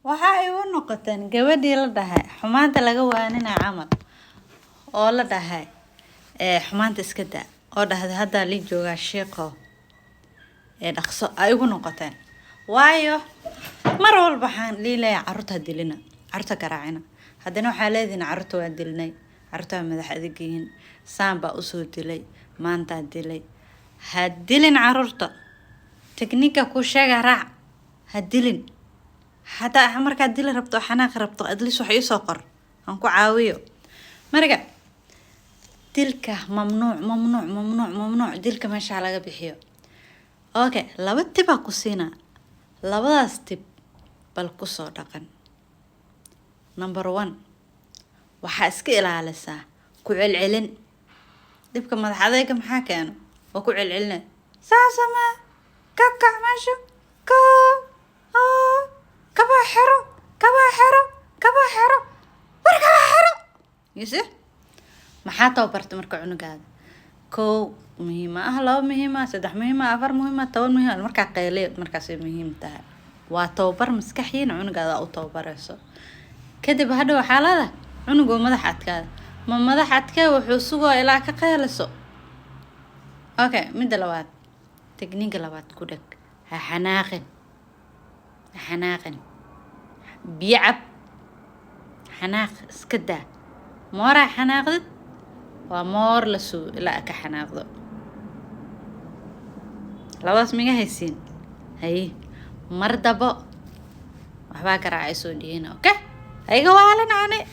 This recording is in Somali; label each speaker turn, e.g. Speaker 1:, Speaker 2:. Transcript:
Speaker 1: waxa ay u noqoteen gabadhii la dhahay xumaanta laga waanina camal oo la dhahay xumaanta iska daa oo dhahday hadda li jooga sheeko dhaqso ay ugu noqoteen waayo mar walba waxaan leeyahay carruurta dilina carruurta garaacina haddana waxaa leediin carruurta waa dilnay carruurta madax adeegyihiin saamba u soo dilay maanta dilay ha dilin carruurta tekniika ku sheega raac ha dilin حتى مركا ديل ربطو حناق ربطو أدلس وحي سوقر هنكو عاويو مركا ديلك ممنوع ممنوع ممنوع ممنوع ديلك ماشي على بحيو اوكي لابد تبا قصينا لابد استب بالقصة دقن نمبر 1 waxaa iska ilaalisaa ku celcelin dibka madaxadayga maxaa keeno oo ku celcelina saasama kaka masho ka كباحرة وركباحرة يسه ما حاطة وبرت مركع عنقاد كو مهمة لو مهمة سدح مهمة أفر مهمة تول مهمة المركع قيلية مركع سي مهم تاع وتوبر مسكحين عنقاد أو توبر يسو كده بهذا حالة عنقو مدحت كذا ما مدحت كذا وحسوه إلى كقيلسو أوكي مد لوات تكنيك لوات كودك حناقن بيعب حناق اسكدا مورا حناقد ومور لسو لا كحناقد لواس ميغا هيسين هي مردبو وحبا كراعي سوديين اوكي هيغا والنا عني